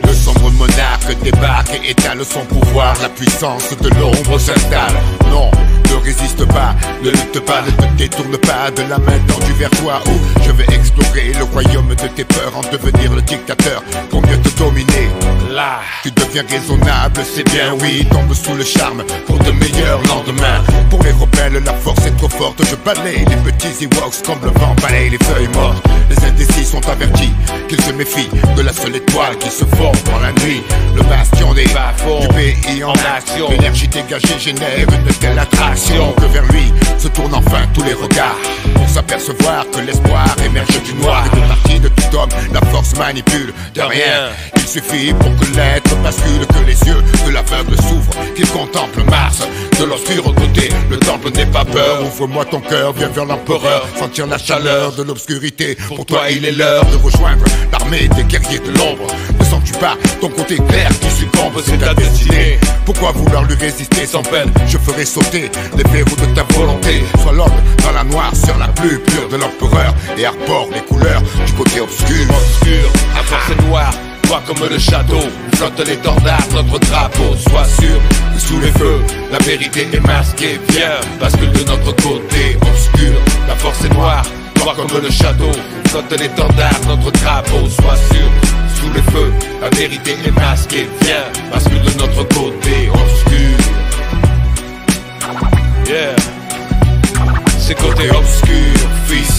Le sombre monarque débarque et étale son pouvoir. La puissance de l'ombre s'installe. Non, ne résiste pas, ne lutte pas, ne te détourne pas de la main tendue vers toi. Où je vais explorer le royaume de tes peurs, en devenir le dictateur pour mieux te dominer. Là, tu deviens raisonnable, c'est bien, oui, tombe sous le charme pour de meilleurs lendemains. Pour les rebelles, la force est trop forte. Je balaye les petits Ewoks comme le vent balaye les feuilles mortes. Les indécis sont avertis qu'ils se méfient de la seule étoile qui se forme dans la nuit. Le bastion des bas-fonds du pays en action. L'énergie dégagée génère une telle attraction que vers lui se tournent enfin tous les regards pour s'apercevoir que l'espoir émerge du noir. Et de partie de tout homme, la force manipule de rien. Il suffit pour que l'être bascule, que les yeux de l'aveugle s'ouvrent, qu'il contemple Mars de l'obscur côté. Le temple n'est pas peur, ouvre-moi ton cœur, viens vers l'empereur, sentir la chaleur de l'obscurité. Pour toi il est l'heure de rejoindre l'armée des guerriers de l'ombre. Ne sens-tu pas ton côté clair qui succombe, c'est ta destinée. Pourquoi vouloir lui résister sans peine? Je ferai sauter les verrous de ta volonté. Sois l'homme dans la noire, sur la plus pure de l'empereur, et arbore les couleurs du côté obscur. La force est noire, noir comme le château, flotte l'étendard, notre drapeau. Sois sûr que sous les feux, la vérité est masquée. Viens, bascule de notre côté obscur. La force est noire, noir comme le château, flotte l'étendard, notre drapeau. Sois sûr, sous les feux, la vérité est masquée. Viens, bascule de notre côté obscur. Yeah, c'est côté obscur, fils.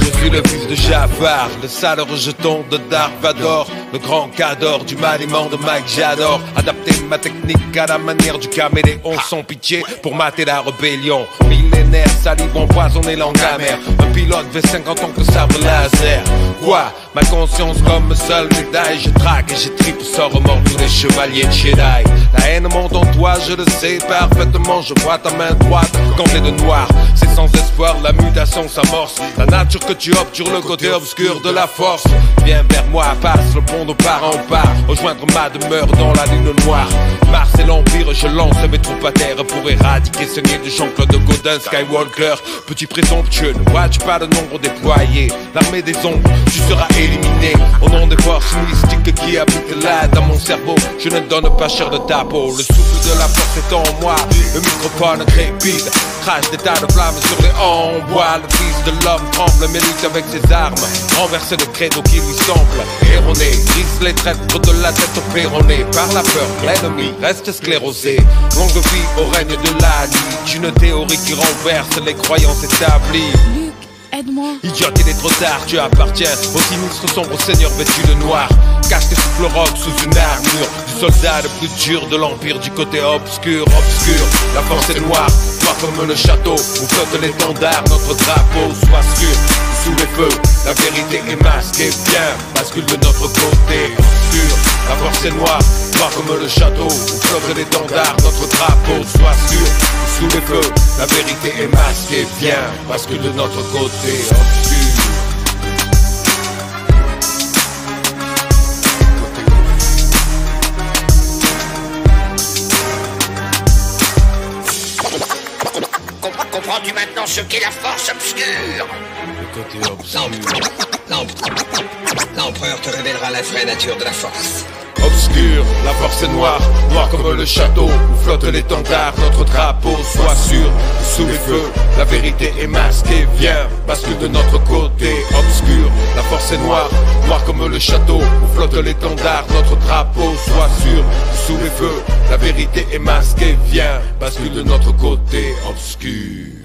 Je suis le fils de Jafar, le sale rejeton de Dark Vador, le grand cador du maniement de Mike Jador. Adapter ma technique à la manière du caméléon, sans pitié pour mater la rébellion. Millénaire, salive empoisonnée, langue amère. Un pilote V50 ans que sabre laser. Quoi? Ma conscience comme seule médaille. Je traque et je tripe sans remords tous les chevaliers de Jedi. La haine monte en toi, je le sais parfaitement. Je vois ta main droite gantée de noir. C'est sans espoir, la mutation s'amorce. La nature que tu obtures, le côté obscur de la force. Viens vers moi, passe le pont de part en part. Rejoindre ma demeure dans la lune noire. Mars et l'Empire, je lance mes troupes à terre pour éradiquer ce nid de Jean-Claude Gaudin Skywalker. Petit présomptueux, ne vois-tu pas le nombre déployé? L'armée des ombres, tu seras éliminé. Au nom des forces mystiques qui habitent là dans mon cerveau, je ne donne pas cher de ta peau. Le souffle de la force est en moi, le microphone crépite. Crache des tas de flammes sur les bois. Le fils de l'homme tremble mais lutte avec ses armes. Renverse le credo qui lui semble erroné. Brise les traîtres de la tête au péroné. Par la peur, l'ennemi reste sclérosé. Longue vie au règne de la nuit. Une théorie qui renverse les croyances établies. Aide-moi. Idiote, il est trop tard, tu appartiens au sinistre sombre seigneur vêtu de noir. Cache tes souffles rock sous une armure du soldat le plus dur de l'empire du côté obscur. Obscur, la force est noire, noir comme le château où flotte l'étendard, notre drapeau. Sois sûr, sous les feux, la vérité est masquée. Viens, bascule de notre côté obscur. La force est noire, noir comme le château où flotte l'étendard, notre drapeau. Sois sûr, sous les feux, la vérité est masquée. Viens, bascule de notre côté obscur. Comprends-tu maintenant ce qu'est la force obscure? Le côté obscur. L'empereur te révélera la vraie nature de la force. Obscur, la force est noire, noir comme le château où flotte l'étendard, notre drapeau. Sois sûr, sous les feux, la vérité est masquée. Viens, bascule de notre côté obscur. La force est noire, noir comme le château où flotte l'étendard, notre drapeau. Sois sûr, sous les feux, la vérité est masquée. Viens, bascule de notre côté obscur.